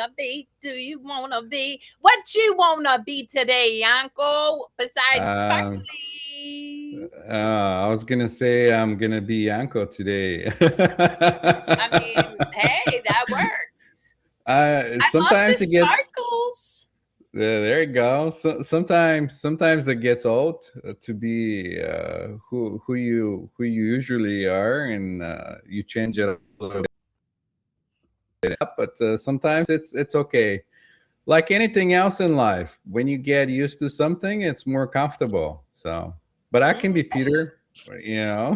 wanna be? Do you wanna be? What you wanna be today, Yanko? Besides Um, sparkly. I was gonna say I'm gonna be Yanko today. I mean, hey, that works. I love the Sometimes it gets sparkles. there you go. Sometimes it gets old to be who you usually are, and you change it a little bit up. But sometimes it's okay. Like anything else in life, when you get used to something, it's more comfortable. So, but I can be Mhm. Peter,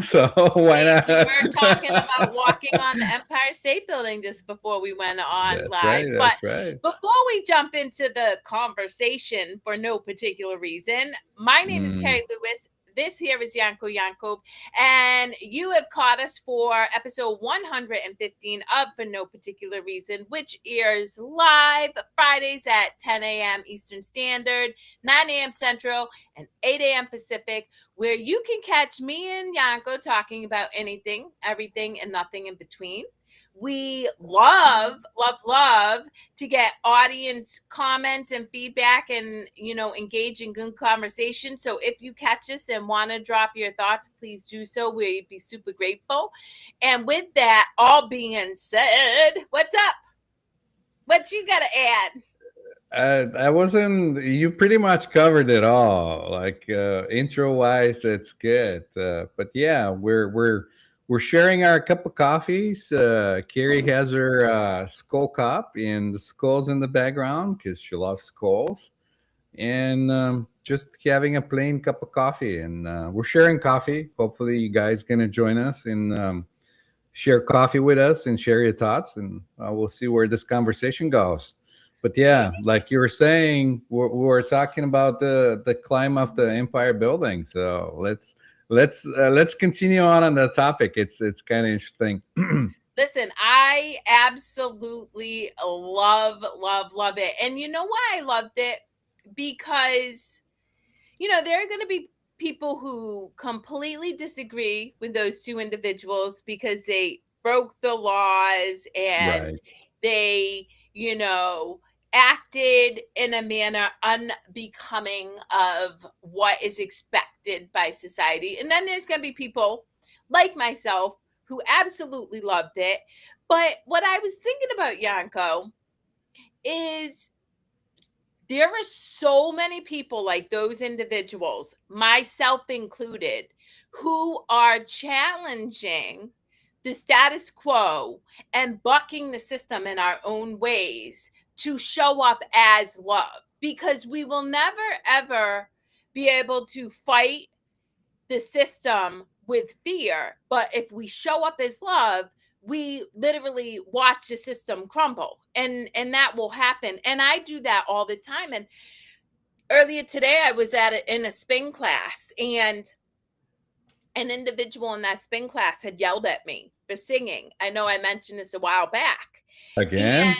so why We were talking not? about walking on the Empire State Building just before we went on That's live. right. But That's right. before we jump into the conversation for no particular reason, my name is Mm, Kerri Lewis. This here is Yanko, and you have caught us for episode 115 of For No Particular Reason, which airs live Fridays at 10 a.m. Eastern Standard, 9 a.m. Central, and 8 a.m. Pacific, where you can catch me and Yanko talking about anything, everything, and nothing in between. We love to get audience comments and feedback and, engage in good conversation. So if you catch us and want to drop your thoughts, please do so. We'd be super grateful. And with that all being said, what's up? What you got to add? I wasn't. You pretty much covered it all. Like intro wise, it's good. But yeah, we're sharing our cup of coffees. Carrie has her skull cup, and the skulls in the background because she loves skulls. And just having a plain cup of coffee, and we're sharing coffee. Hopefully, you guys gonna join us and share coffee with us and share your thoughts, and we'll see where this conversation goes. But yeah, like you were saying, we're talking about the climb of the Empire Building. So let's continue on the topic. It's kind of interesting. Listen, I absolutely love it. And you know why I loved it? Because, there are going to be people who completely disagree with those two individuals because they broke the laws and Right. they, you know, acted in a manner unbecoming of what is expected by society. And then there's going to be people like myself who absolutely loved it. But what I was thinking about, Yanko, is there are so many people like those individuals, myself included, who are challenging the status quo and bucking the system in our own ways to show up as love, because we will never ever be able to fight the system with fear. But if we show up as love, we literally watch the system crumble, and that will happen. And I do that all the time. And earlier today I was in a spin class, and an individual in that spin class had yelled at me for singing. I know I mentioned this a while back. Again. And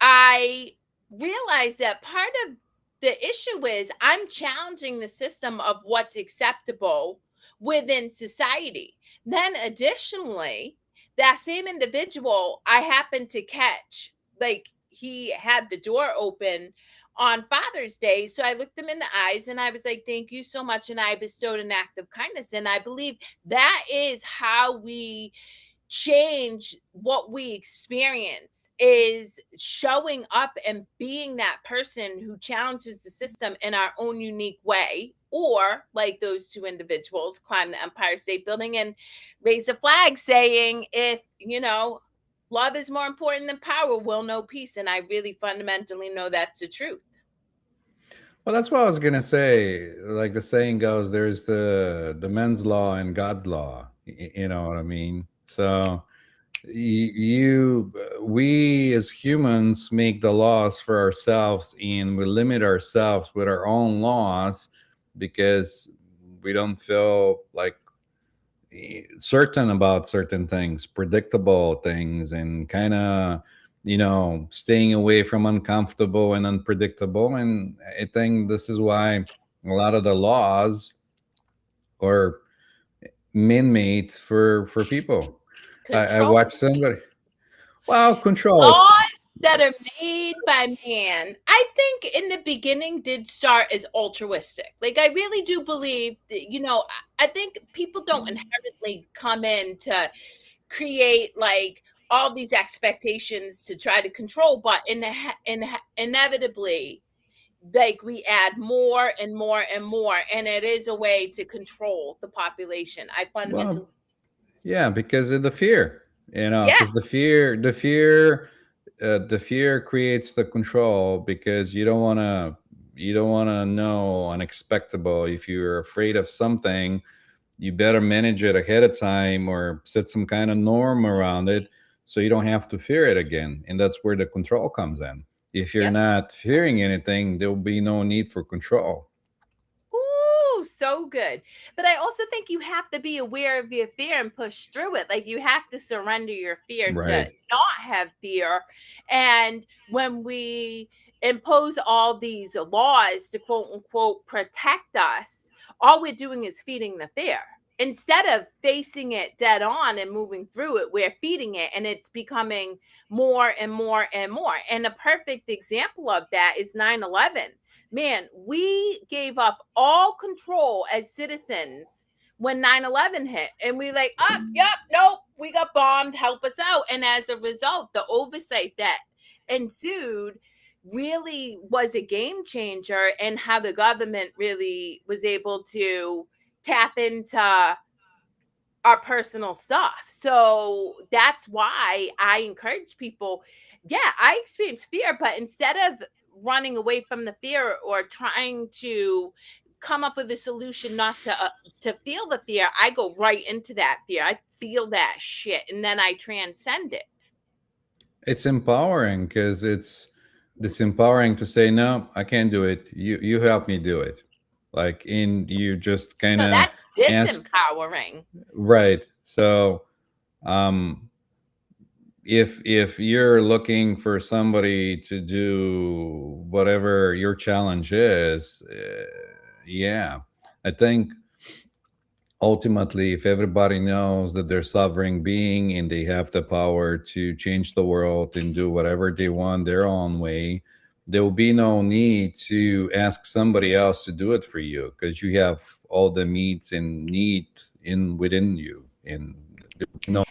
I realized that part of the issue is I'm challenging the system of what's acceptable within society. Then, additionally, that same individual I happened to catch, like he had the door open on Father's Day. So I looked him in the eyes and I was like, thank you so much. And I bestowed an act of kindness. And I believe that is how we change what we experience, is showing up and being that person who challenges the system in our own unique way, or like those two individuals climb the Empire State Building and raise a flag saying, if love is more important than power, we'll know peace. And I really fundamentally know that's the truth. Well, that's what I was gonna say. Like the saying goes, there's the men's law and God's law. You know what I mean? So we as humans make the laws for ourselves, and we limit ourselves with our own laws because we don't feel like certain about certain things, predictable things, and kind of staying away from uncomfortable and unpredictable. And I think this is why a lot of the laws are man-made for people. I Control watched somebody. Well, control. laws. that are made by man, I think in the beginning did start as altruistic. Like I really do believe that, I think people don't inherently come in to create like all these expectations to try to control, but inevitably like we add more and more and more, and it is a way to control the population. I fundamentally, Well, yeah, because of the fear, yeah, because the fear creates the control because you don't want to know unexpectable. If you're afraid of something, you better manage it ahead of time or set some kind of norm around it so you don't have to fear it again. And that's where the control comes in. If you're yep. not fearing anything, there will be no need for control. Ooh, so good. But I also think you have to be aware of your fear and push through it. Like you have to surrender your fear to Right. not have fear. And when we impose all these laws to quote unquote protect us, all we're doing is feeding the fear. Instead of facing it dead on and moving through it, we're feeding it and it's becoming more and more and more. And a perfect example of that is 9/11. Man, we gave up all control as citizens when 9/11 hit. And we like, up, yep, nope, we got bombed, help us out. And as a result, the oversight that ensued really was a game changer in how the government really was able to tap into our personal stuff. So that's why I encourage people. Yeah, I experience fear, but instead of running away from the fear or trying to come up with a solution not to feel the fear, I go right into that fear. I feel that shit and then I transcend it. It's empowering because it's empowering to say no, I can't do it. You help me do it. Like in you just kind No, of that's ask. disempowering. Right. So um if you're looking for somebody to do whatever your challenge is, yeah, I think ultimately, if everybody knows that they're sovereign being and they have the power to change the world and do whatever they want their own way, there will be no need to ask somebody else to do it for you because you have all the needs and need in within you, and no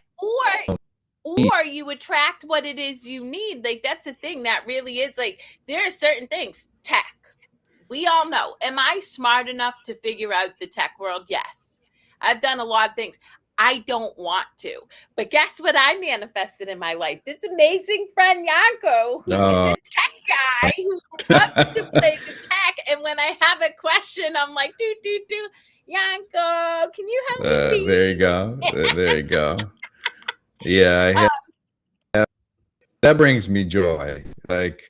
Or you attract what it is you need. Like that's a thing that really is like there are certain things. Tech. We all know. Am I smart enough to figure out the tech world? Yes. I've done a lot of things. I don't want to. But guess what I manifested in my life? This amazing friend Yanko, who is a uh, tech guy who loves to play with tech. And when I have a question, I'm like, do. Yanko, can you help me, there you please? go. There you go. Yeah, I Uh, have, that brings me joy. Like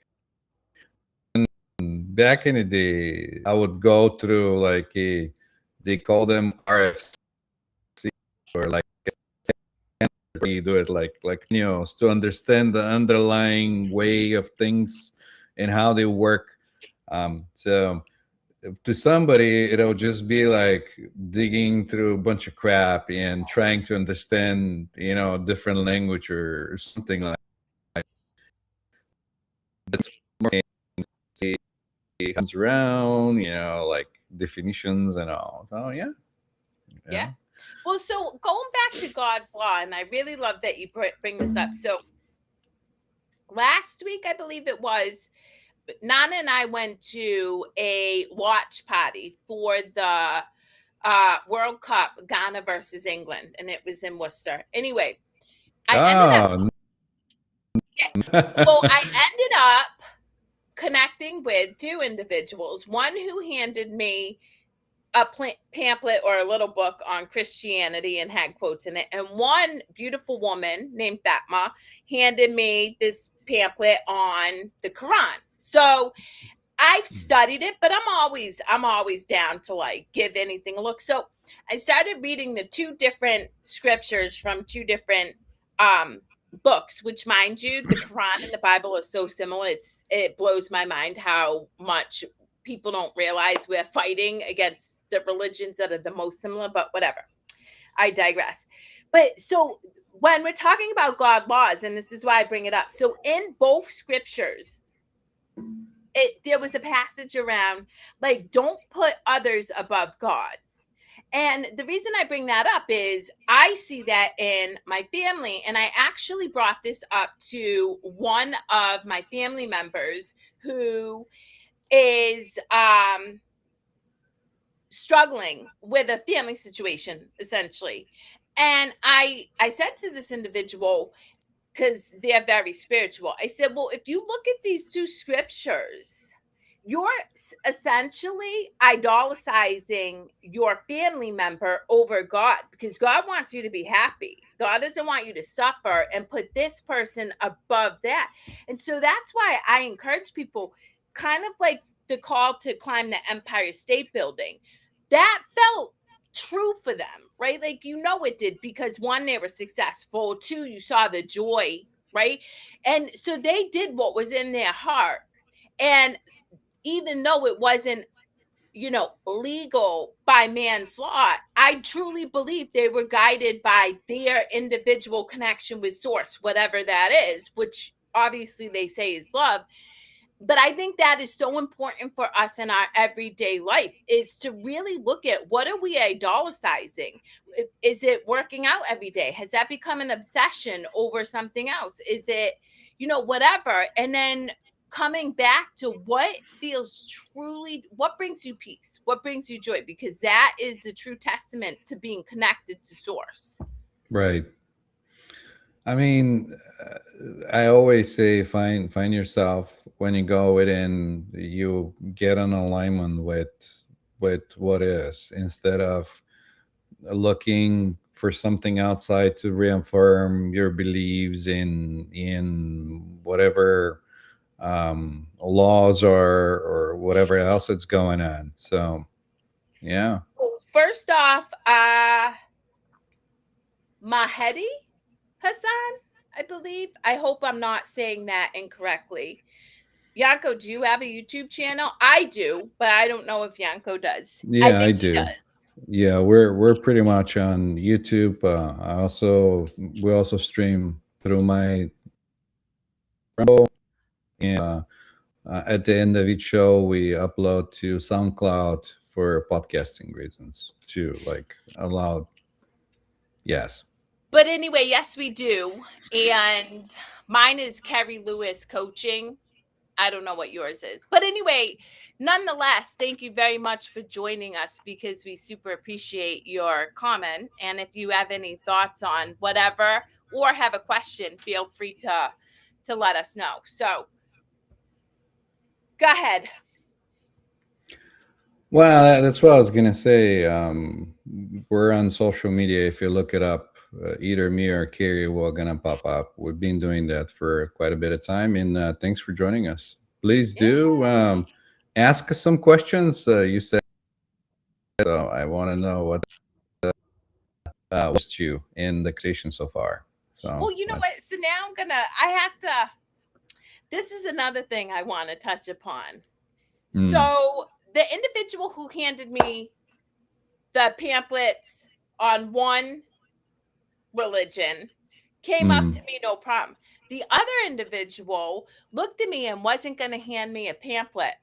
back in the day, I would go through like they call them RFC or like you do it like to understand the underlying way of things and how they work. So to somebody, it'll just be like digging through a bunch of crap and trying to understand, a different language or something like that's more fancy, comes around, like definitions and all. So yeah, yeah. yeah. Well, so going back to God's law, and I really love that you bring this up. So last week, I believe it was, Nana and I went to a watch party for the World Cup, Ghana versus England, and it was in Worcester. Anyway, I ended up, Oh, well, I ended up connecting with two individuals, one who handed me a pamphlet or a little book on Christianity and had quotes in it. And one beautiful woman named Fatma handed me this pamphlet on the Quran. So I've studied it, but I'm always down to like give anything a look. So I started reading the two different scriptures from two different um books, which mind you, the Quran and the Bible are so similar. It blows my mind how much people don't realize we're fighting against the religions that are the most similar, but whatever. I digress. But so when we're talking about God laws, and this is why I bring it up. So in both scriptures, there was a passage around like don't put others above God. And the reason I bring that up is I see that in my family. And I actually brought this up to one of my family members who is struggling with a family situation, essentially. And I said to this individual, because they're very spiritual, I said, well, if you look at these two scriptures, you're essentially idolatizing your family member over God, because God wants you to be happy. God doesn't want you to suffer and put this person above that. And so that's why I encourage people, kind of like the call to climb the Empire State Building. That felt true for them, right? Like, it did, because one, they were successful, two, you saw the joy, right? And so they did what was in their heart. And even though it wasn't, legal by man's law, I truly believe they were guided by their individual connection with source, whatever that is, which obviously they say is love. But I think that is so important for us in our everyday life, is to really look at what are we idolatizing. Is it working out every day? Has that become an obsession over something else? Is it, whatever? And then coming back to what feels truly, what brings you peace, what brings you joy, because that is the true testament to being connected to source. Right. I mean, I always say find yourself when you go within. You get an alignment with what is, instead of looking for something outside to reaffirm your beliefs in whatever laws or whatever else that's going on. So yeah. First off, Mahedi Hassan, I believe. I hope I'm not saying that incorrectly. Yanko, do you have a YouTube channel? I do, but I don't know if Yanko does. I Yeah, I think he do. does. Yeah, we're pretty much on YouTube. We also stream through my and at the end of each show we upload to SoundCloud for podcasting reasons too, like allow. Yes. But anyway, yes, we do. And mine is Kerri Lewis Coaching. I don't know what yours is. But anyway, nonetheless, thank you very much for joining us, because we super appreciate your comment. And if you have any thoughts on whatever or have a question, feel free to let us know. So go ahead. Well, that's what I was gonna say. We're on social media. If you look it up, either me or Kerri will gonna pop up. We've been doing that for quite a bit of time, and thanks for joining us. Please Yeah. do ask us some questions. You said so. I want to know what you in the conversation so far. Well, So you know what? let's. So now I have to, this is another thing I want to touch upon. Mm, So the individual who handed me the pamphlets on one religion came up to mm, me, no problem. The other individual looked at me and wasn't going to hand me a pamphlet,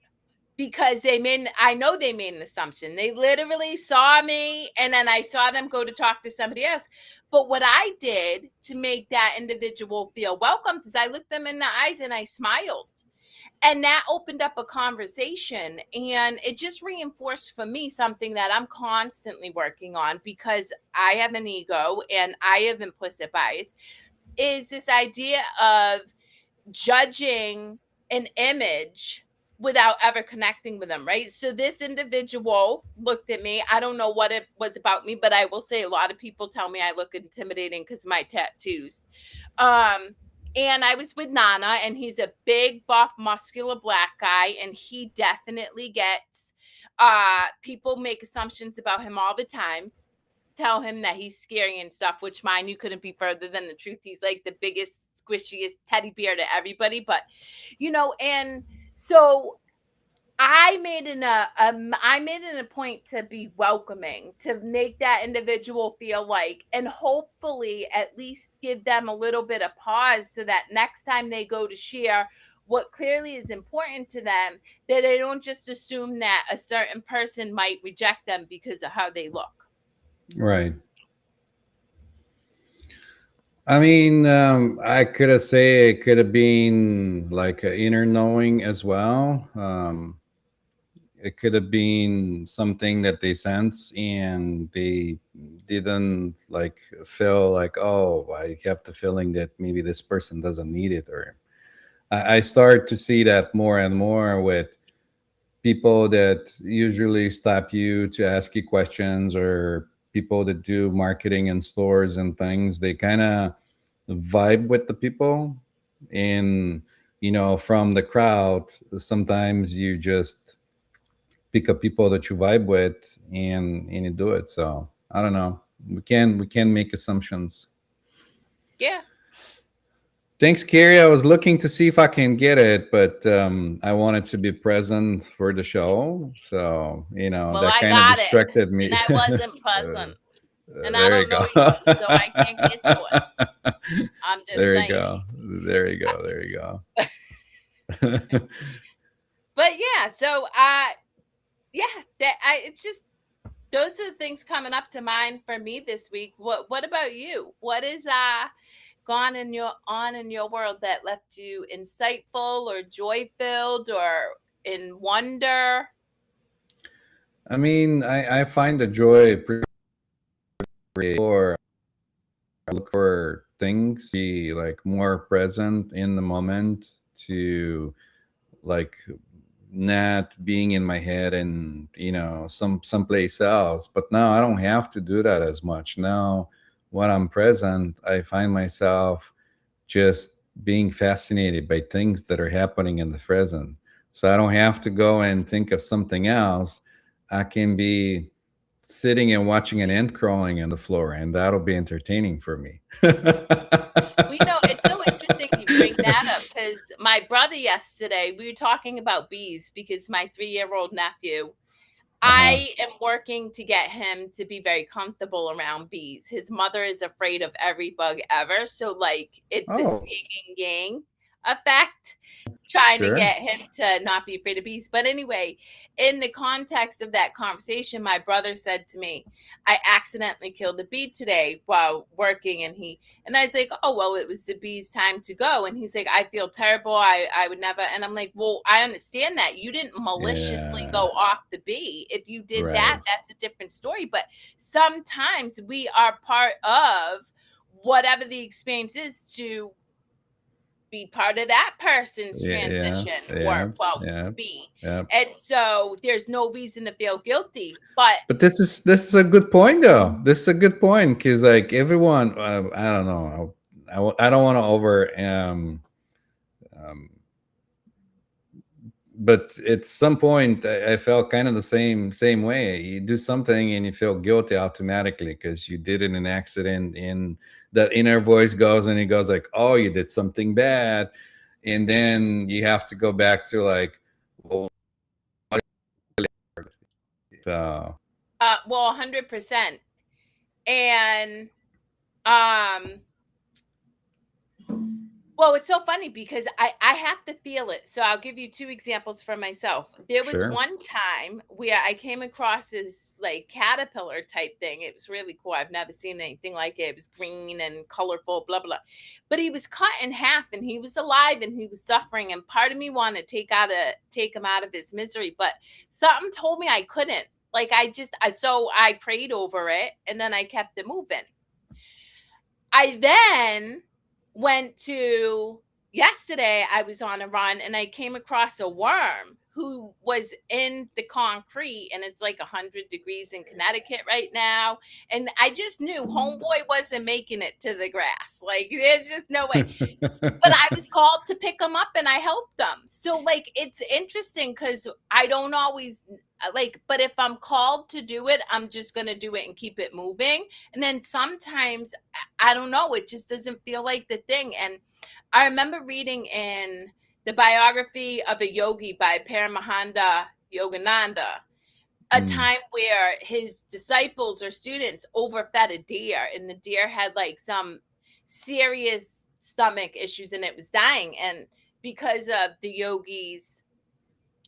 because I know they made an assumption. They literally saw me and then I saw them go to talk to somebody else. But what I did to make that individual feel welcome is I looked them in the eyes and I smiled. And that opened up a conversation, and it just reinforced for me something that I'm constantly working on, because I have an ego and I have implicit bias, is this idea of judging an image without ever connecting with them, right? So this individual looked at me. I don't know what it was about me, but I will say a lot of people tell me I look intimidating because of my tattoos. Um, and I was with Nana, and he's a big, buff, muscular black guy, and he definitely gets people make assumptions about him all the time, tell him that he's scary and stuff, which mine, you couldn't be further than the truth. He's like the biggest, squishiest teddy bear to everybody. But, and so I made it a point to be welcoming, to make that individual feel like, and hopefully at least give them a little bit of pause so that next time they go to share what clearly is important to them, that they don't just assume that a certain person might reject them because of how they look. Right. I mean, I could have say it could have been like an inner knowing as well. It could have been something that they sense and they didn't like feel like, oh, I have the feeling that maybe this person doesn't need it. Or I start to see that more and more with people that usually stop you to ask you questions, or people that do marketing in stores and things. They kind of vibe with the people, and from the crowd sometimes you just pick up people that you vibe with, and you do it. So I don't know, we can make assumptions. Yeah. Thanks, Kerri. I was looking to see if I can get it, but I wanted to be present for the show, so Well, that I kind of got it. distracted me. And I wasn't present. And I There you don't know go. yours, so I can't get yours. I'm just There you saying. go. There you go. There you go. But yeah, so yeah, it's just those are the things coming up to mind for me this week. What about you? What is gone in your world that left you insightful or joy filled or in wonder? I mean, I find the joy pretty for look for things, be like more present in the moment, to like not being in my head and someplace else. But now I don't have to do that as much. Now when I'm present, I find myself just being fascinated by things that are happening in the present. So I don't have to go and think of something else. I can be sitting and watching an ant crawling on the floor, and that'll be entertaining for me. Well, it's so interesting you bring that up because my brother yesterday, we were talking about bees because my 3-year-old nephew, Uh-huh. I am working to get him to be very comfortable around bees. His mother is afraid of every bug ever. So, like, it's this Oh, yin and yang effect, trying to sure. get him to not be afraid of bees. But anyway, in the context of that conversation, my brother said to me, I accidentally killed a bee today while working. And I was like, oh, well, it was the bee's time to go. And he's like, I feel terrible. I would never. And I'm like, well, I understand that. You didn't maliciously Yeah. go off the bee. If you did that, Right. that's a different story. But sometimes we are part of whatever the experience is to be part of that person's Yeah. Yeah. transition Yeah. or, well, Yeah. be. Yeah. And so there's no reason to feel guilty. But But this is a good point, though. This is a good point because, like, everyone, I don't know, I don't want to um, but at some point, I felt kind of the same way. You do something and you feel guilty automatically because you did it in an accident, and that inner voice goes and it goes like, "Oh, you did something bad," and then you have to go back to like, well, well, 100%. And um well, it's so funny because I have to feel it. So I'll give you two examples for myself. There was sure, one time where I came across this like caterpillar type thing. It was really cool. I've never seen anything like it. It was green and colorful, blah blah. But he was cut in half and he was alive and he was suffering. And part of me wanted to take him out of his misery, but something told me I couldn't. Like so I prayed over it and then I kept it moving. I then went to yesterday, I was on a run and I came across a worm who was in the concrete, and it's like 100 degrees in Connecticut right now. And I just knew homeboy wasn't making it to the grass. Like, there's just no way. But I was called to pick him up and I helped them. So, like, it's interesting because I don't always like, but if I'm called to do it, I'm just going to do it and keep it moving. And then sometimes I don't know, it just doesn't feel like the thing. And I remember reading in the biography of a yogi by Paramahanda Yogananda, a Mm, time where his disciples or students overfed a deer, and the deer had like some serious stomach issues and it was dying. And because of the yogi's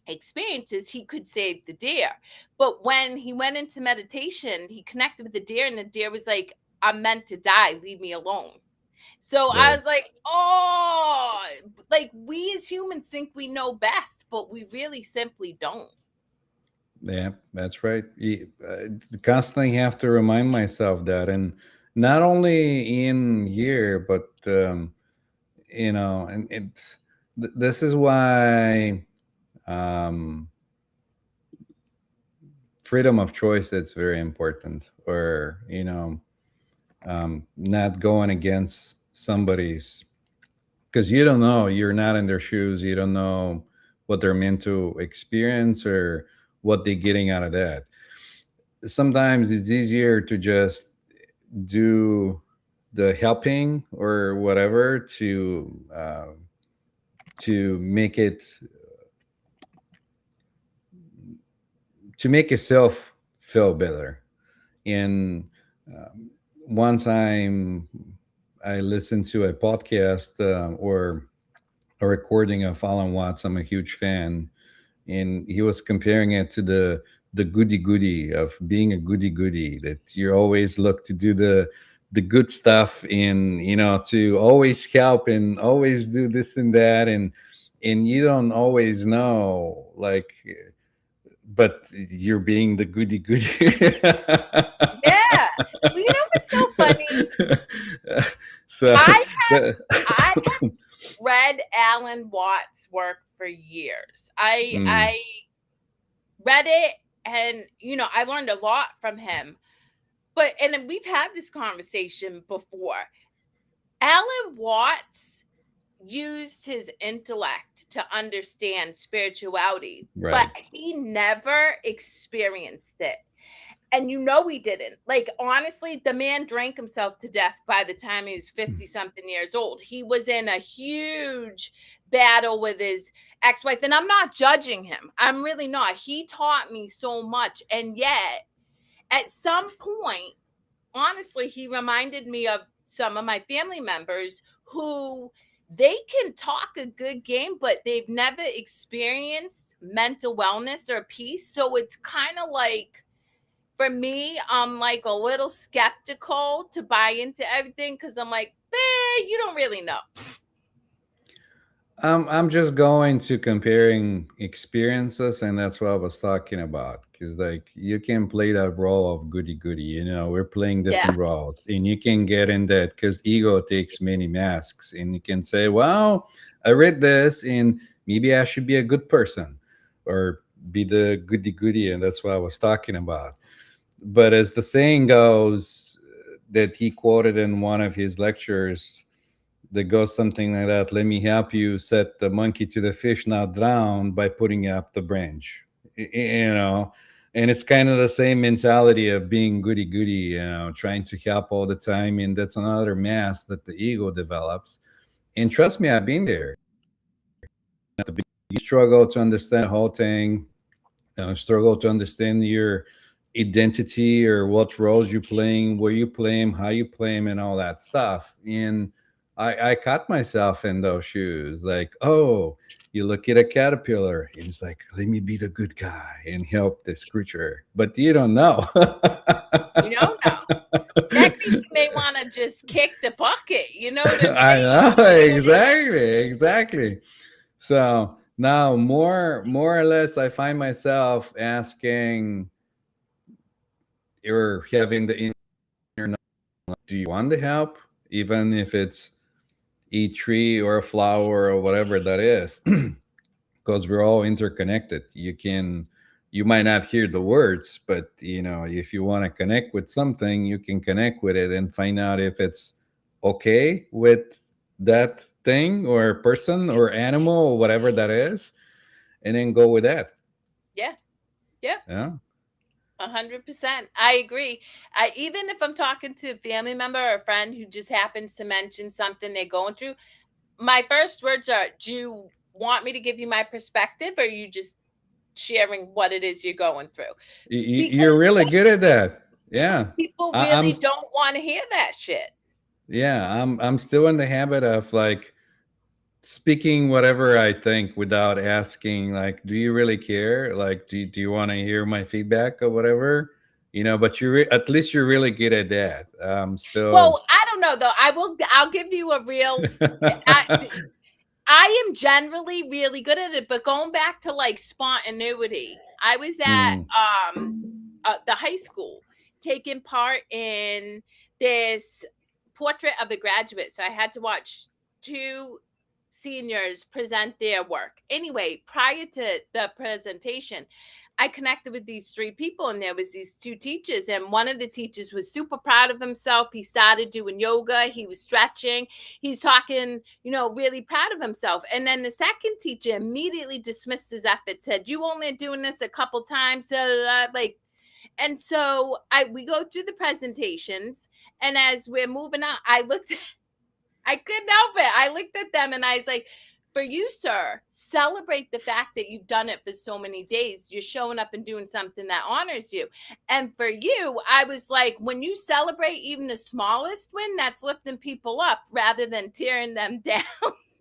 experiences, he could save the deer. But when he went into meditation, he connected with the deer, and the deer was like, I'm meant to die, leave me alone. So I right. was like, oh, like we as humans think we know best, but we really simply don't. Yeah, that's right. Constantly have to remind myself that, and not only in here, but and this is why um, freedom of choice is very important, or not going against somebody's, because you don't know, you're not in their shoes, you don't know what they're meant to experience or what they're getting out of that. Sometimes it's easier to just do the helping or whatever to make it, to make yourself feel better. And um, one time I listened to a podcast, or a recording of Alan Watts. I'm a huge fan, and he was comparing it to the goody goody of being a goody goody, that you always look to do the good stuff, and to always help and always do this and that, and you don't always know, like, but you're being the goody goody. Yeah. Well, you know what's so funny? So I the, I read Alan Watts' work for years. I mm, I read it, and I learned a lot from him. But and then we've had this conversation before. Alan Watts used his intellect to understand spirituality, but right. he never experienced it. And he didn't. Like, honestly, the man drank himself to death by the time he was 50 something years old. He was in a huge battle with his ex-wife, and I'm not judging him. I'm really not. He taught me so much. And yet, at some point, honestly, he reminded me of some of my family members who they can talk a good game, but they've never experienced mental wellness or peace. So it's kind of like, for me, I'm like a little skeptical to buy into everything because I'm like, you don't really know. I'm just going to comparing experiences, and that's what I was talking about. Because, like, you can play that role of goody goody. We're playing Yeah. different roles, and you can get in that because ego takes many masks, and you can say, "Well, I read this, and maybe I should be a good person, or be the goody goody," and that's what I was talking about. But as the saying goes, that he quoted in one of his lectures, that goes something like that: let me help you set the monkey to the fish not drown by putting up the branch. You know, and it's kind of the same mentality of being goody goody, trying to help all the time, and that's another mask that the ego develops. And trust me, I've been there. You struggle to understand the whole thing, struggle to understand your identity or what roles you're playing, where you play them, how you play them, and all that stuff. And I caught myself in those shoes. Like, oh, you look at a caterpillar, and it's like, let me be the good guy and help this creature. But you don't know. You don't know. That creature may want to just kick the bucket. You know what I'm I saying? know, exactly. So now, more or less, I find myself asking, or having the inner, do you want the help, even if it's a tree or a flower or whatever that is? Because we're all interconnected. You might not hear the words, but if you want to connect with something, you can connect with it and find out if it's okay with that thing or person or animal or whatever that is, and then go with that. Yeah. Yeah. Yeah. 100%. I agree. Even if I'm talking to a family member or a friend who just happens to mention something they're going through, my first words are, do you want me to give you my perspective, or are you just sharing what it is you're going through? You're Because really good at that. Yeah. people I'm really don't want to hear that shit. yeah, I'm still in the habit of like speaking whatever I think without asking, like, do you really care? Like, do you want to hear my feedback or whatever? But at least you're really good at that. Still. Well, I don't know though. I'll give you a real I, I am generally really good at it, but going back to like spontaneity, I was at Mm. the high school taking part in this portrait of a graduate. So I had to watch two seniors present their work. Anyway, prior to the presentation, I connected with these three people, and there was these two teachers, and one of the teachers was super proud of himself. He started doing yoga, he was stretching, he's talking, really proud of himself. And then the second teacher immediately dismissed his efforts, said, "You only doing this a couple times," like. And so we go through the presentations, and as we're moving on, I couldn't help it. I looked at them and I was like, "For you, sir, celebrate the fact that you've done it for so many days. You're showing up and doing something that honors you." And for you, I was like, when you celebrate even the smallest win, that's lifting people up rather than tearing them down.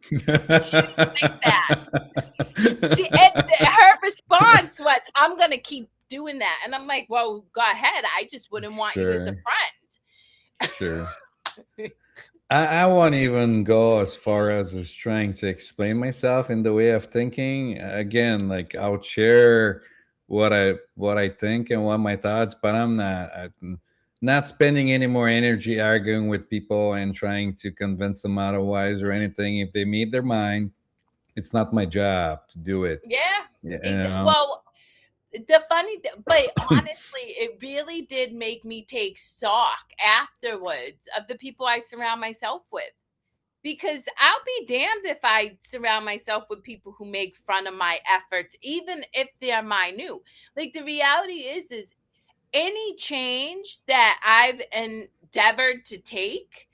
She didn't like that. Her response was, "I'm going to keep doing that." And I'm like, "Well, go ahead. I just wouldn't want you as a Sure. friend." Sure. I won't even go as far as trying to explain myself in the way of thinking. Again, like I'll share what I think and what my thoughts, but I'm not spending any more energy arguing with people and trying to convince them otherwise or anything. If they made their mind, it's not my job to do it. Yeah. Yeah. Well, but honestly, it really did make me take stock afterwards of the people I surround myself with. Because I'll be damned if I surround myself with people who make fun of my efforts, even if they're minute. Like the reality is any change that I've endeavored to take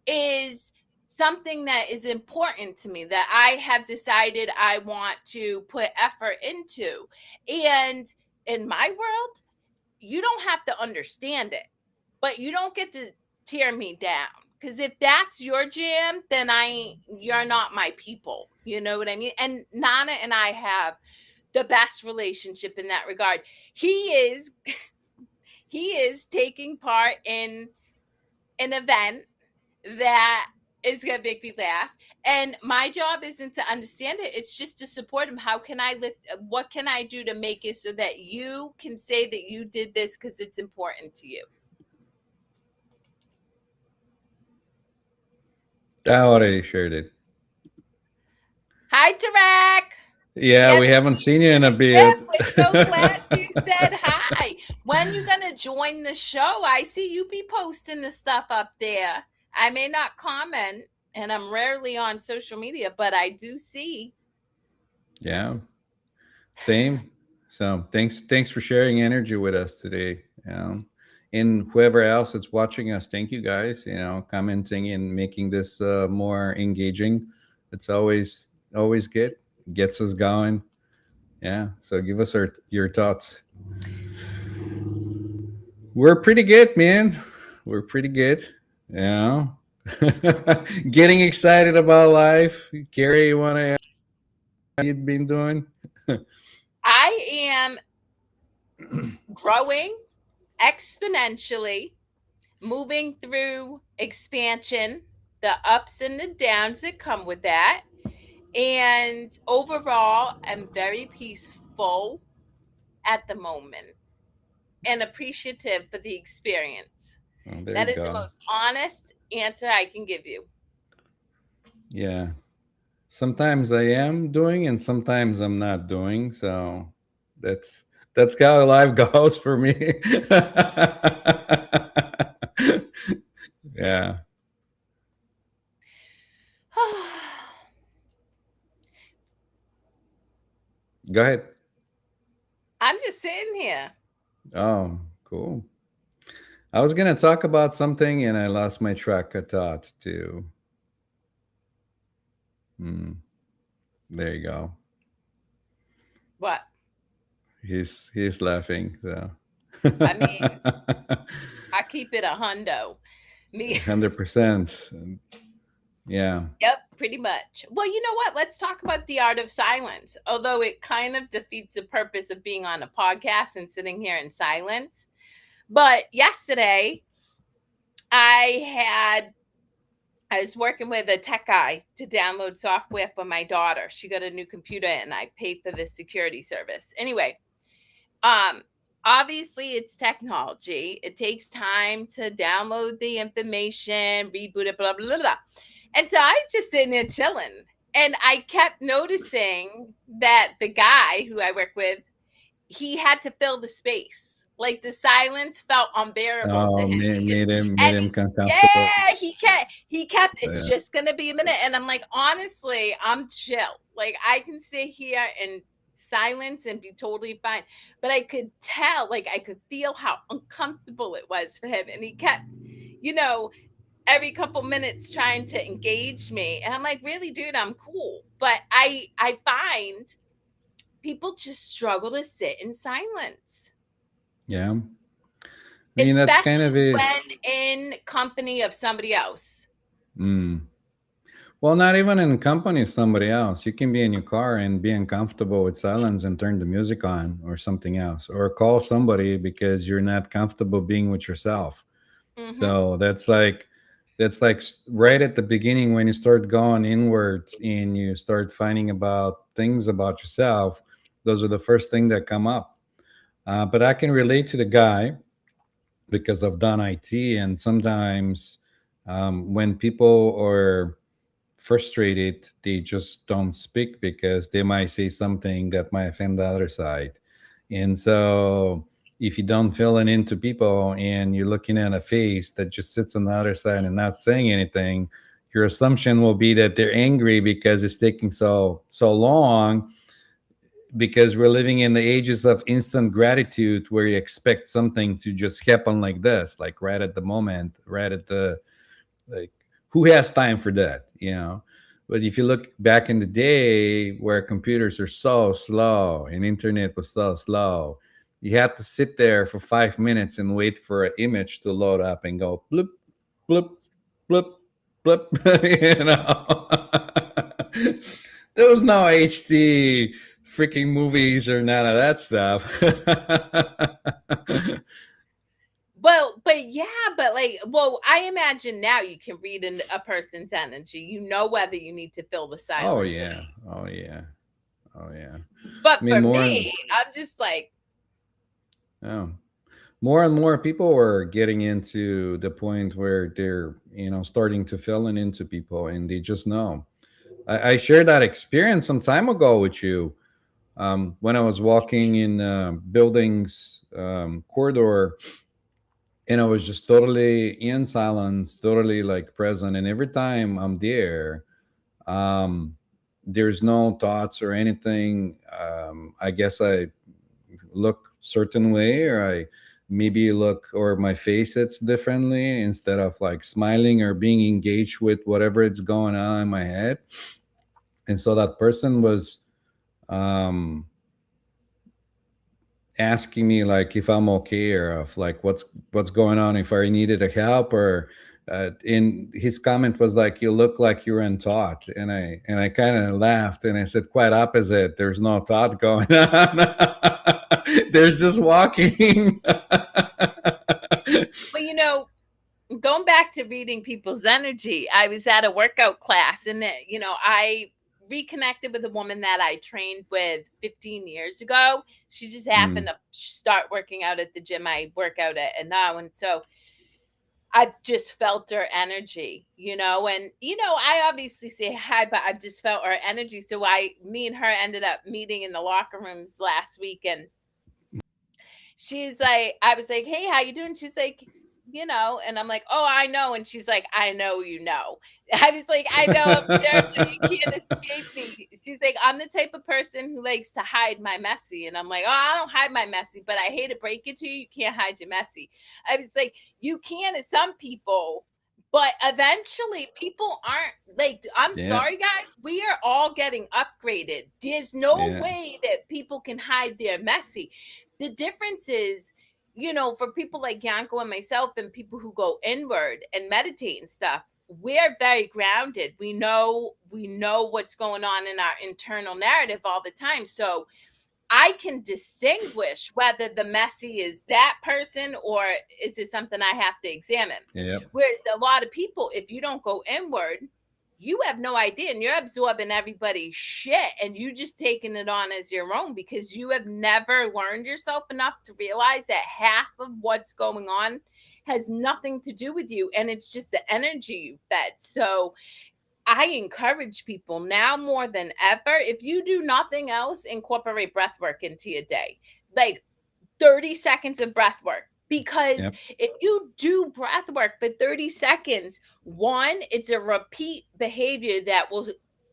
is something that is important to me, that I have decided I want to put effort into. And in my world, you don't have to understand it, but you don't get to tear me down. Because if that's your jam, then you're not my people. You know what I mean? And Nana and I have the best relationship in that regard. He is he is taking part in an event that is going to make me laugh, and my job isn't to understand it, it's just to support him. How can I lift, what can I do to make it so that you can say that you did this because it's important to you? I already shared it. Hi, Tarek. Yeah, Yes, we haven't seen you in a yes, bit. we're so glad you said hi. When you gonna join the show? I see you be posting the stuff up there. I may not comment, and I'm rarely on social media, but I do see. Yeah. Same. So thanks for sharing energy with us today. And whoever else that's watching us, thank you guys. Commenting and making this more engaging. It's always good. Gets us going. Yeah. So give us your thoughts. We're pretty good, man. We're pretty good. Yeah. Getting excited about life. Kerri, you want to add what you've been doing? I am growing exponentially, moving through expansion, the ups and the downs that come with that. And overall, I'm very peaceful at the moment and appreciative for the experience. Oh, there That you is the go. most honest answer I can give you. Yeah. Sometimes I am doing and sometimes I'm not doing. So that's that's how life goes for me. Yeah. Go ahead. I'm just sitting here. Oh, cool. I was gonna talk about something and I lost my track of thought too. Hmm. There you go. What? He's laughing. So. I mean, I keep it a hundo. Me, 100%. Yeah. yep, pretty much. Well, you know what? Let's talk about the art of silence. Although it kind of defeats the purpose of being on a podcast and sitting here in silence. But yesterday, I had I was working with a tech guy to download software for my daughter. She got a new computer and I paid for this security service. Anyway, um obviously it's technology. It takes time to download the information, reboot it, blah blah blah, blah. And so I was just sitting there chilling. And I kept noticing that the guy who I work with, he had to fill the space. Like the silence felt unbearable to Oh, him. made And him uncomfortable. yeah, he kept it's Yeah. just gonna be a minute. And I'm like, honestly, I'm chill. Like I can sit here in silence and be totally fine. But I could tell, like I could feel how uncomfortable it was for him. And he kept, you know, every couple minutes trying to engage me. And I'm like, really, dude, I'm cool. But I find people just struggle to sit in silence, Yeah. I mean, that's kind especially of it. when in company of somebody else. Mm. Well, not even in company of somebody else. You can be in your car and be uncomfortable with silence and turn the music on or something else, or call somebody because you're not comfortable being with yourself. Hmm. So right at the beginning when you start going inward and you start finding about things about yourself. Those are the first thing that come up. But I can relate to the guy because I've done IT, and sometimes when people are frustrated, they just don't speak because they might say something that might offend the other side. And so if you don't fill it into people and you're looking at a face that just sits on the other side and not saying anything, your assumption will be that they're angry because it's taking so long, because we're living in the ages of instant gratitude where you expect something to just happen like this, like right at the moment, right at the, like, who has time for that? But if you look back in the day where computers are so slow and internet was so slow, you had to sit there for 5 minutes and wait for an image to load up and go bloop bloop bloop bloop. you know there was no HD freaking movies or none of that stuff. Well, but yeah, but like, well, I imagine now you can read a person's energy. You know whether you need to fill the Oh silence or yeah, not. oh yeah, oh yeah. I But mean, for me, I'm just like, yeah, more and more people are getting into the point where they're starting to fill in into people, and they just know. I shared that experience some time ago with you, when I was walking in buildings corridor, and I was just totally in silence, totally like present, and every time I'm there, um, there's no thoughts or anything. I guess I look certain way, or I maybe look, or my face sits differently instead of like smiling or being engaged with whatever it's going on in my head. And so that person was um asking me like if I'm okay, or of like what's going on, if I needed a help, or in his comment was like, you look like you're in thought, and I kind of laughed and I said, quite opposite, there's no thought going on. There's just walking. well, going back to reading people's energy, I was at a workout class and I reconnected with a woman that I trained with 15 years ago. She just happened Mm, to start working out at the gym I work out at and now. And so I've just felt her energy, and I obviously say hi, but I've just felt her energy. So me and her ended up meeting in the locker rooms last week, and she's like, I was like, hey, how you doing? She's like, and I'm like, oh, I know. And she's like, I know, I was like, I know I'm there, but you can't escape me. She's like, I'm the type of person who likes to hide my messy. And I'm like, oh, I don't hide my messy, but I hate to break it to you. You can't hide your messy. I was like, you can, as some people, But eventually, people aren't like, I'm Yeah, sorry, guys, we are all getting upgraded. There's no yeah, way that people can hide their messy. The difference is, for people like Yanko and myself and people who go inward and meditate and stuff, we're very grounded. We know what's going on in our internal narrative all the time. So I can distinguish whether the messy is that person or is it something I have to examine. yeah. Whereas a lot of people, if you don't go inward, you have no idea and you're absorbing everybody's shit and you just taking it on as your own because you have never learned yourself enough to realize that half of what's going on has nothing to do with you and it's just the energy you fed. So I encourage people now more than ever, if you do nothing else, incorporate breath work into your day. Like 30 seconds of breath work. Because Yep. if you do breath work for 30 seconds, one, it's a repeat behavior that will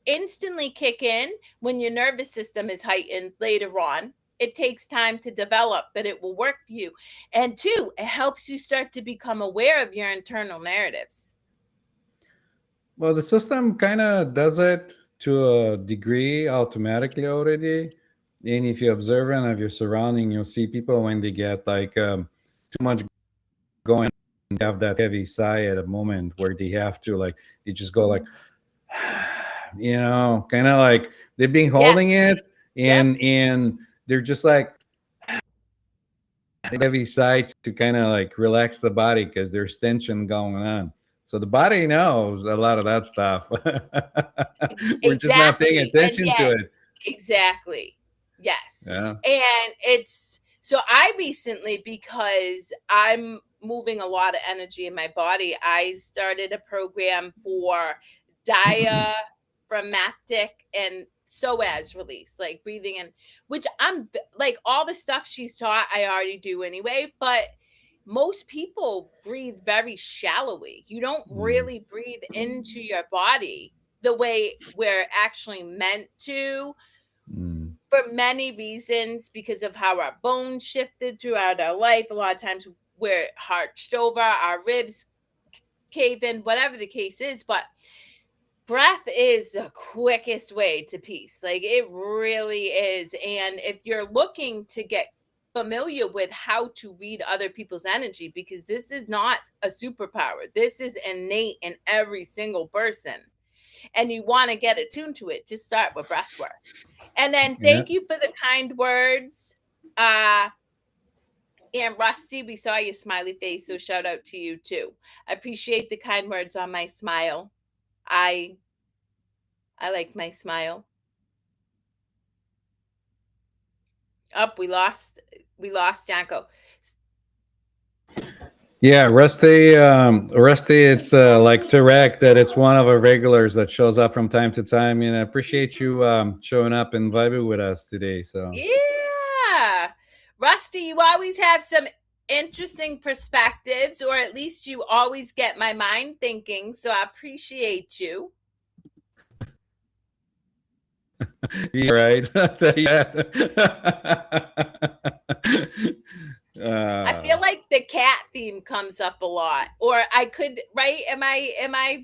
instantly kick in when your nervous system is heightened later on. It takes time to develop, but it will work for you. And two, it helps you start to become aware of your internal narratives. Well, the system kind of does it to a degree automatically already. And if you observe and of your surrounding, you'll see people when they get like too much going, and have that heavy sigh at a moment where they have to like they just go like, kind of like they've been Yeah. holding it, Yep. and they're just like heavy sigh to kind of like relax the body because there's tension going on. So the body knows a lot of that stuff. We're just not paying Exactly. And attention to yet, it. exactly. Yes. Yeah. And it's so I recently, because I'm moving a lot of energy in my body, I started a program for diaphragmatic and psoas release, like breathing in, which like all the stuff she's taught, I already do anyway, but most people breathe very shallowly. You don't Mm, really breathe into your body the way we're actually meant to mm, for many reasons because of how our bones shifted throughout our life. A lot of times we're arched over, our ribs cave in, whatever the case is. But breath is the quickest way to peace. Like it really is. And if you're looking to get familiar with how to read other people's energy, because this is not a superpower, this is innate in every single person. And you want to get attuned to it, just start with breath work. And then yeah. thank you for the kind words. Uh and Rusty, we saw your smiley face, so shout out to you too. I appreciate the kind words on my smile. I I like my smile. Up, we lost Yanko. Yeah, Rusty, it's like Tarek that it's one of our regulars that shows up from time to time, and I appreciate you showing up and vibing with us today. So Yeah. Rusty, you always have some interesting perspectives, or at least you always get my mind thinking, so I appreciate you. yeah, right. I'll tell you that. I feel like the cat theme comes up a lot. Or I could, right? Am I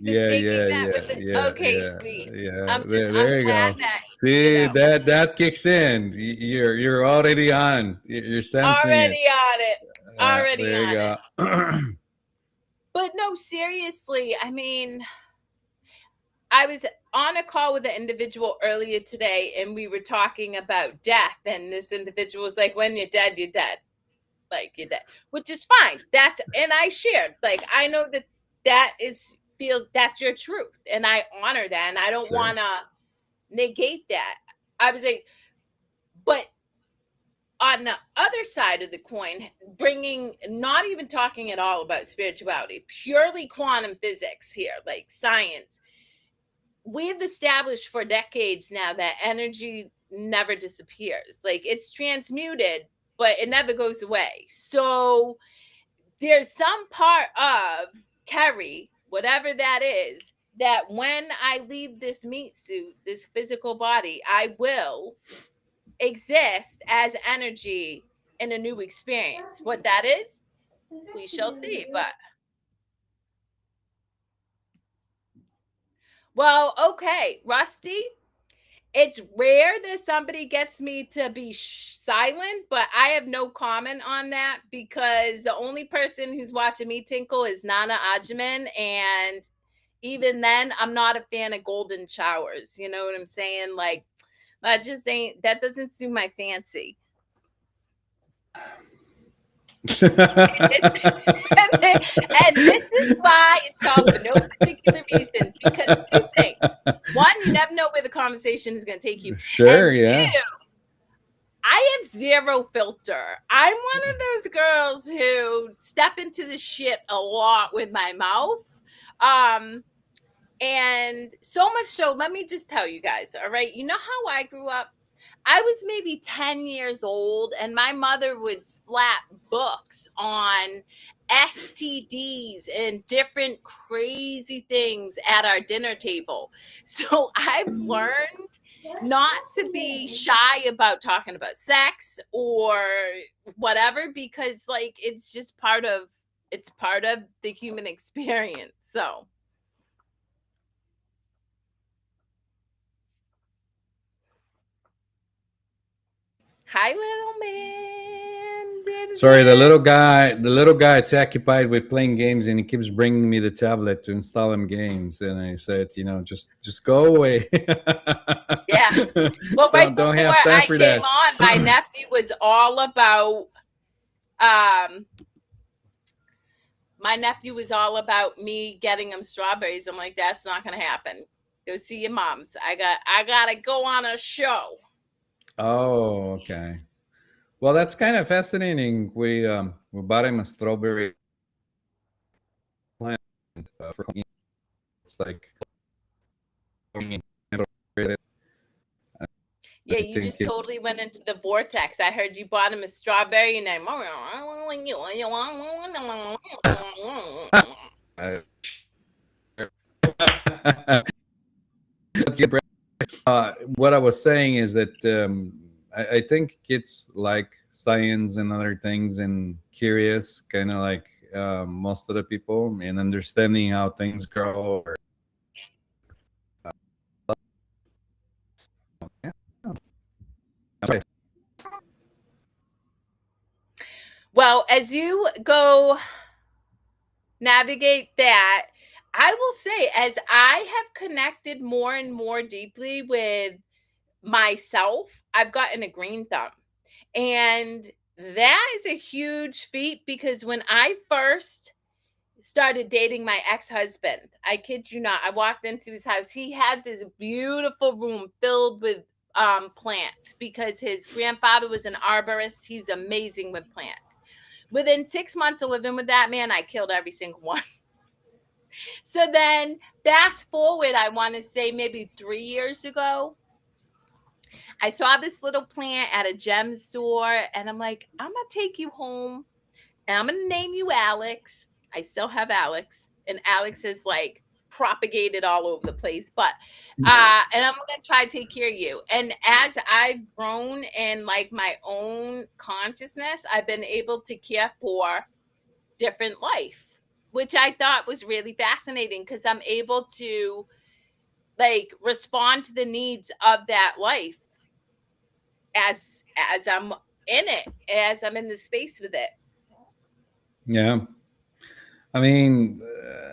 yeah, mistaking yeah, that yeah, with the yeah, okay, yeah, sweet. yeah. I'm There you glad go. that, you See know, that kicks in. You're already on. You're sensing it. already on it. Already There you on it. go. But no, seriously, I mean, I was on a call with an individual earlier today and we were talking about death. And this individual was like, when you're dead, you're dead. Like you're dead, which is fine. And I shared, like, I know that that's your truth. And I honor that. And I don't Sure. want to negate that. I was like, but on the other side of the coin, bringing, not even talking at all about spirituality, purely quantum physics here, like science, we've established for decades now that energy never disappears. Like it's transmuted, but it never goes away. So there's some part of Kerri, whatever that is, that when I leave this meat suit, this physical body, I will exist as energy in a new experience. What that is, we shall see. But Well, okay, Rusty. It's rare that somebody gets me to be silent, but I have no comment on that because the only person who's watching me tinkle is Nana Ajman, and even then, I'm not a fan of golden showers. You know what I'm saying? Like, that doesn't suit my fancy. And this is why it's called for no particular reason. Because two things: one, you never know where the conversation is going to take you, Sure, and yeah. two, I have zero filter. I'm one of those girls who step into the shit a lot with my mouth. Um, and so much so, let me just tell you guys, all right? You know how I grew up? I was maybe 10 years old, and my mother would slap books on STDs and different crazy things at our dinner table. So I've learned not to be shy about talking about sex or whatever, because like it's part of the human experience. So hi, little man. Did it Sorry, again. the little guy, it's occupied with playing games, and he keeps bringing me the tablet to install him games. And I said, just go away. Yeah. Well, right Don't before have time I for came that. on, um my nephew was all about me getting him strawberries. I'm like, that's not gonna happen. Go see your moms. I gotta go on a show. Oh, okay. Well, that's kind of fascinating. We bought him a strawberry plant for it's like Yeah, I you think just totally went into the vortex. I heard you bought him a strawberry and then uh, what I was saying is that I think kids like science and other things and curious, kind of like most of the people, and understanding how things grow. Or, yeah. Well, as you go navigate that, I will say, as I have connected more and more deeply with myself, I've gotten a green thumb. And that is a huge feat because when I first started dating my ex-husband, I kid you not, I walked into his house. He had this beautiful room filled with plants because his grandfather was an arborist. He was amazing with plants. Within 6 months of living with that man, I killed every single one. So then fast forward, I want to say maybe 3 years ago, I saw this little plant at a gem store, and I'm like, I'm gonna take you home and I'm gonna name you Alex. I still have Alex, and Alex is like propagated all over the place, but and I'm gonna try to take care of you. And as I've grown in like my own consciousness, I've been able to care for different life, which I thought was really fascinating because I'm able to like respond to the needs of that life as I'm in it, as I'm in the space with it. Yeah. I mean,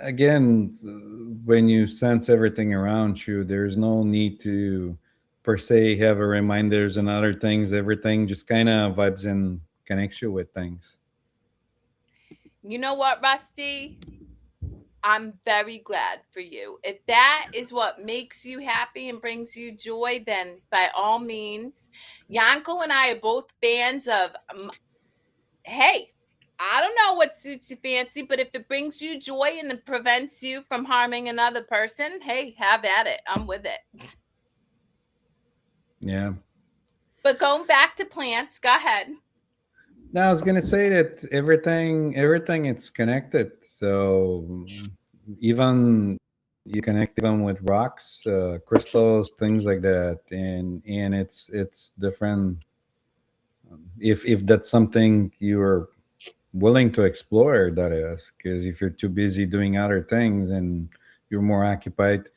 again, when you sense everything around you, there's no need to per se have a reminders and other things. Everything just kind of vibes and connects you with things. You know what, Rusty? I'm very glad for you. If that is what makes you happy and brings you joy, then by all means, Yanko and I are both fans of, hey, I don't know what suits you fancy, but if it brings you joy and it prevents you from harming another person, hey, have at it. I'm with it. Yeah. But going back to plants, go ahead. Now I was gonna say that everything it's connected. So even you connect even with rocks, crystals, things like that, and it's different. If that's something you're willing to explore, that is, because if you're too busy doing other things and you're more occupied,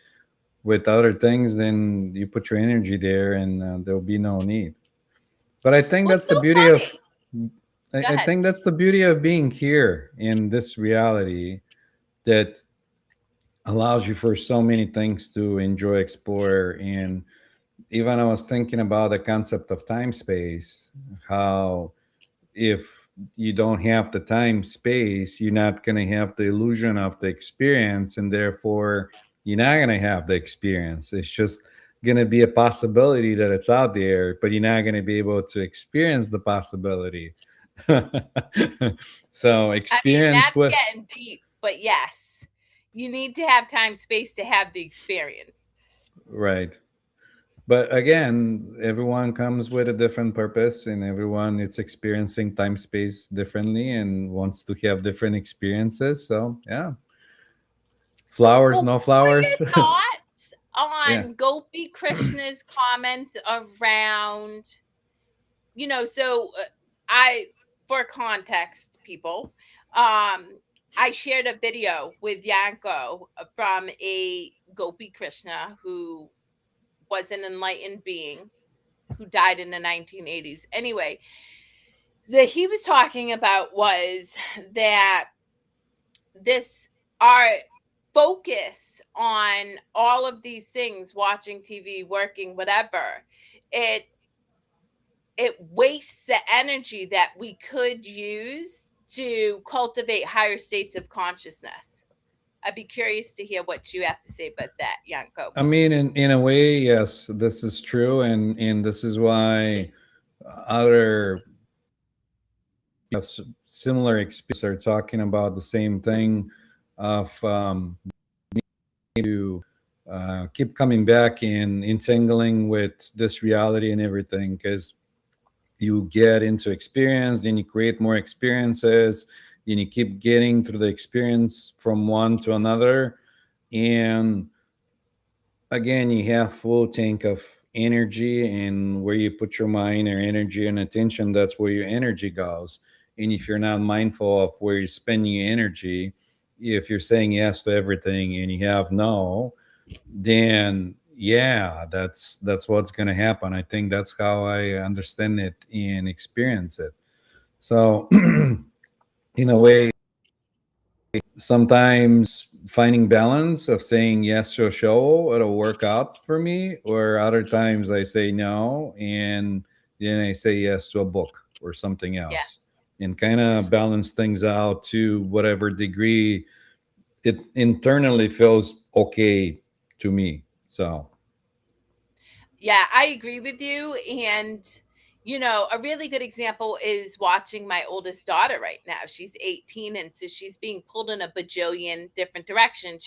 with other things, then you put your energy there, and there'll be no need. But I think What's that's the so beauty of funny? Go I ahead. think that's the beauty of being here in this reality that allows you for so many things to enjoy, explore. And even I was thinking about the concept of time space, how if you don't have the time space, you're not going to have the illusion of the experience, and therefore you're not going to have the experience. It's just going to be a possibility that it's out there, but you're not going to be able to experience the possibility. So I mean, experience that's with getting deep, but yes, you need to have time space to have the experience. right. But again, everyone comes with a different purpose, and everyone is experiencing time space differently and wants to have different experiences. So yeah, flowers, Well, no what were your flowers. thoughts Yeah. on Gopi Krishna's comments around, I, for context, people, um, I shared a video with Yanko from a Gopi Krishna who was an enlightened being who died in the 1980s. Anyway, that he was talking about was that this our focus on all of these things, watching TV, working, whatever, it it wastes the energy that we could use to cultivate higher states of consciousness. I'd be curious to hear what you have to say about that, Yanko. I mean, in a way, yes, this is true, and this is why other of similar experience are talking about the same thing of to keep coming back and entangling with this reality and everything, because you get into experience, then you create more experiences, then you keep getting through the experience from one to another, and again you have full tank of energy, and where you put your mind or energy and attention, that's where your energy goes. And if you're not mindful of where you're spending your energy, if you're saying yes to everything and you have no, then yeah, that's what's going to happen. I think that's how I understand it and experience it. So in a way, sometimes finding balance of saying yes to a show, it'll work out for me, or other times I say no, and then I say yes to a book or something Yeah. else, and kind of balance things out to whatever degree it internally feels okay to me. So Yeah, I agree with you. And, a really good example is watching my oldest daughter right now. She's 18. And so she's being pulled in a bajillion different directions.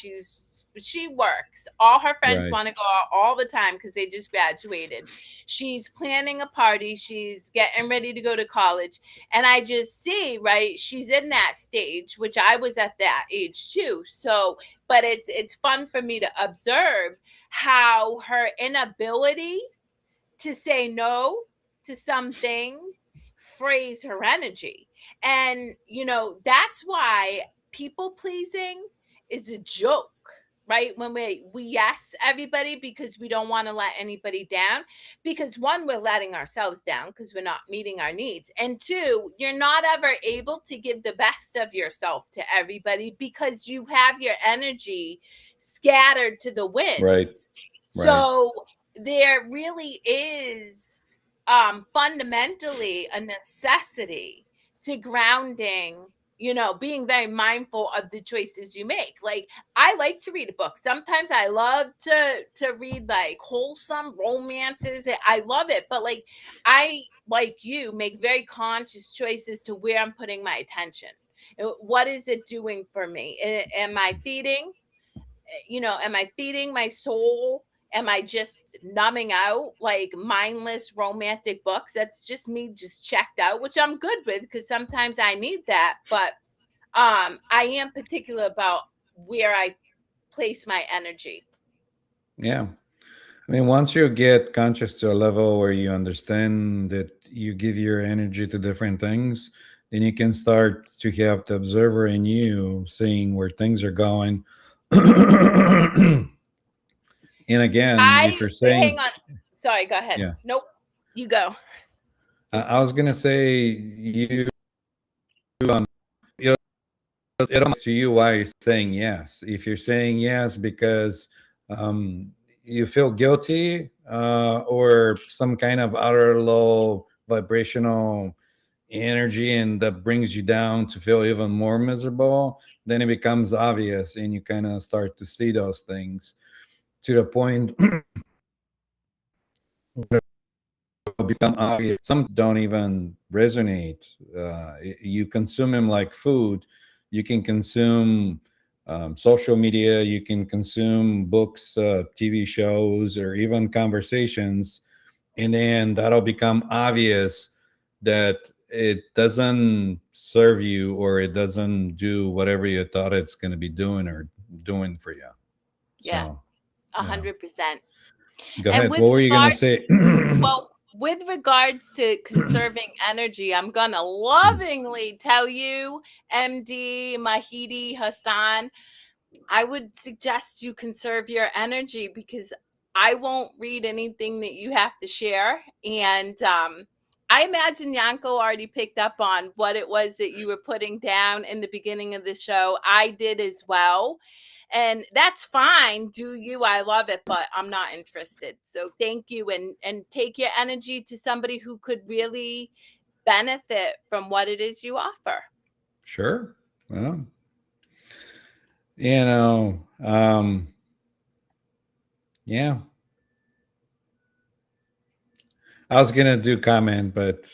She works. All her friends right. want to go out all the time because they just graduated. She's planning a party. She's getting ready to go to college. And I just see, right, she's in that stage, which I was at that age too. So, but it's fun for me to observe how her inability to say no to some things frays her energy. And, that's why people pleasing is a joke, right? When we yes everybody because we don't want to let anybody down, because one, we're letting ourselves down because we're not meeting our needs, and two, you're not ever able to give the best of yourself to everybody because you have your energy scattered to the Right. winds. Right. So there really is fundamentally a necessity to grounding, being very mindful of the choices you make. Like, I like to read a book. Sometimes I love to read like wholesome romances. I love it, but like, I, like you, make very conscious choices to where I'm putting my attention. What is it doing for me? Am I feeding? Am I feeding my soul? Am I just numbing out like mindless romantic books? That's just me just checked out, which I'm good with because sometimes I need that. But I am particular about where I place my energy. Yeah. I mean, once you get conscious to a level where you understand that you give your energy to different things, then you can start to have the observer in you seeing where things are going. And again, I if you're hang saying, on. Sorry, go ahead. yeah, Nope. You go. I was gonna say it, it almost to you why you're saying yes. If you're saying yes because you feel guilty or some kind of outer low vibrational energy and that brings you down to feel even more miserable, then it becomes obvious and you kind of start to see those things to the point become obvious. Some don't even resonate. You consume them like food. You can consume social media. You can consume books, TV shows, or even conversations, and then that'll become obvious that it doesn't serve you or it doesn't do whatever you thought it's going to be doing or doing for you. Yeah, So, yeah. 100%. Go And ahead. What were you going to say? well, with regards to conserving energy, I'm gonna lovingly tell you, MD Mahidi Hassan, I would suggest you conserve your energy because I won't read anything that you have to share. And I imagine Yanko already picked up on what it was that you were putting down in the beginning of the show. I did as well. And that's fine. Do you? I love it, but I'm not interested. So thank you, and take your energy to somebody who could really benefit from what it is you offer. Sure. Well, you know, yeah. I was gonna do comment, but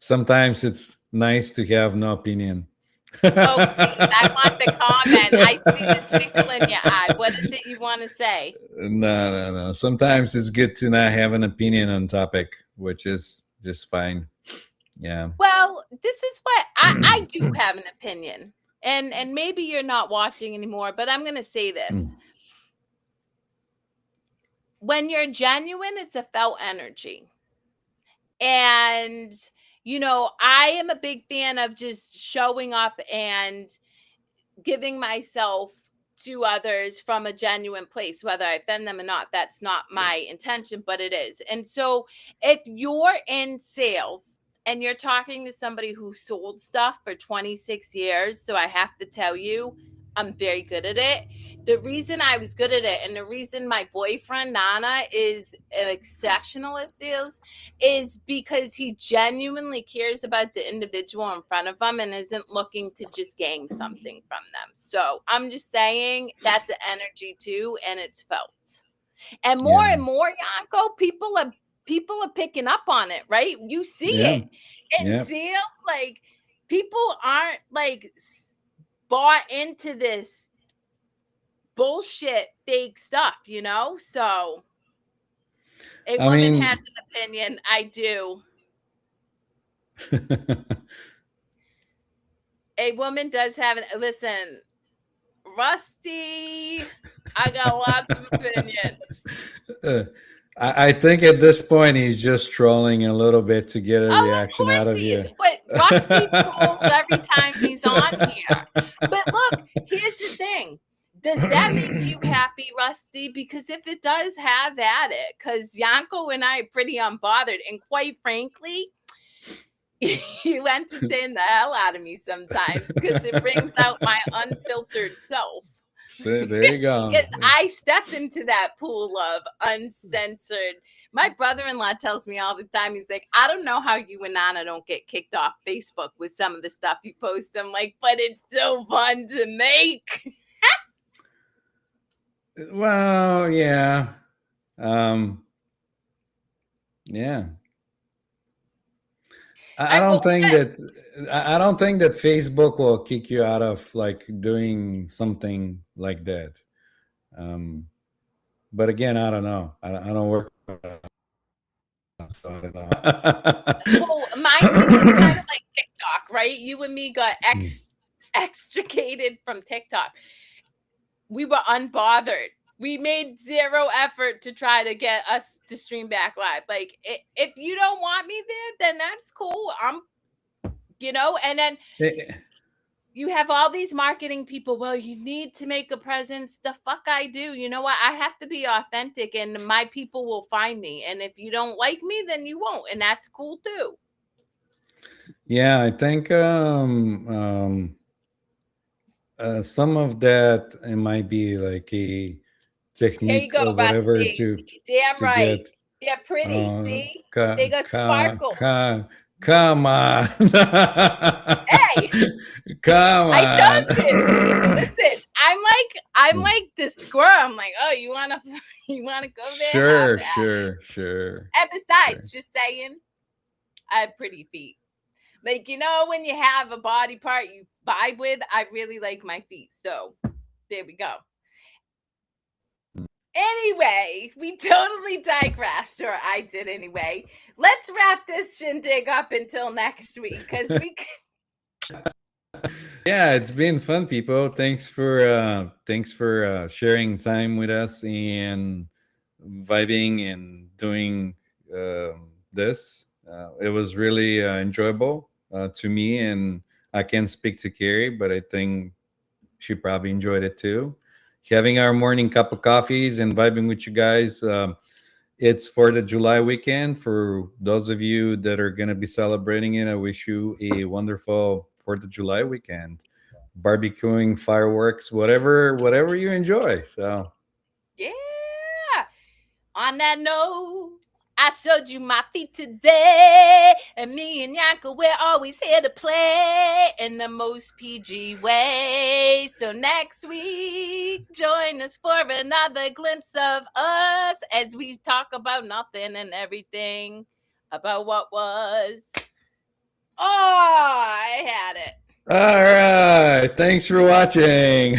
sometimes it's nice to have no opinion. Oh, please. I want the comment. I see the twinkle in your eye. What is it you want to say? No. Sometimes it's good to not have an opinion on topic, which is just fine. Yeah. Well, this is what I do have an opinion. And maybe you're not watching anymore, but I'm going to say this. When you're genuine, it's a felt energy. And I am a big fan of just showing up and giving myself to others from a genuine place, whether I offend them or not. That's not my intention, but it is. And so if you're in sales and you're talking to somebody who sold stuff for 26 years, so I have to tell you, I'm very good at it. The reason I was good at it and the reason my boyfriend Nana is exceptional at sales is because he genuinely cares about the individual in front of him and isn't looking to just gain something from them. So I'm just saying that's an energy too, and it's felt. And Yeah. more, Yanko, people are picking up on it, right? You see Yeah. it in Yeah. sales, like people aren't like bought into this bullshit fake stuff. So a I woman has mean, an opinion. I do. A woman does have an listen, Rusty. I got lots of opinions. uh, I think at this point he's just trolling a little bit to get a Oh, of reaction out course of he is. you. But Rusty trolls every time he's on here. But look, here's the thing. Does that make you happy, Rusty? Because if it does, have at it. Because Yanko and I are pretty unbothered. And quite frankly, you entertain the hell out of me sometimes because it brings out my unfiltered self. So there you go. Yes, I step into that pool of uncensored. My brother-in-law tells me all the time, he's like, I don't know how you and Nana don't get kicked off Facebook with some of the stuff you post. I'm like, but it's so fun to make. Well, yeah. Um, yeah. I All right, don't well, we think got that I don't think that Facebook will kick you out of like doing something like that. Um, but again, I don't know. I don't work, so I don't know. well, mine too is kind of like TikTok, right? You and me got extricated from TikTok. We were unbothered. We made zero effort to try to get us to stream back live. Like, if you don't want me there, then that's cool. And then Eh, You have all these marketing people. Well, you need to make a presence. The fuck I do. You know what? I have to be authentic, and my people will find me. And if you don't like me, then you won't. And that's cool too. Yeah, I think some of that it might be like a Here you technique go, or whatever Rusty. to Damn right. get They're pretty. uh See? They got sparkle. come on. Hey, Come I on. told you. Listen, I'm like the squirrel. I'm like, oh, you wanna you wanna go there? Have Sure, at it. sure, sure, And sure. besides, just saying, I have pretty feet. Like, when you have a body part you vibe with, I really like my feet. So there we go. Anyway, we totally digressed, or I did anyway. Let's wrap this shindig up until next week because we. Yeah, it's been fun, people. Thanks for sharing time with us and vibing and doing this. It was really enjoyable to me, and I can't speak to Kerri, but I think she probably enjoyed it too. Having our morning cup of coffees and vibing with you guys. It's for the July weekend. For those of you that are going to be celebrating it, I wish you a wonderful 4th of July weekend. Barbecuing, fireworks, whatever you enjoy. So, Yeah. On that note, I showed you my feet today, and me and Yanko, we're always here to play in the most PG way. So next week, join us for another glimpse of us as we talk about nothing and everything about what was. Oh, I had it. all right. Thanks for watching.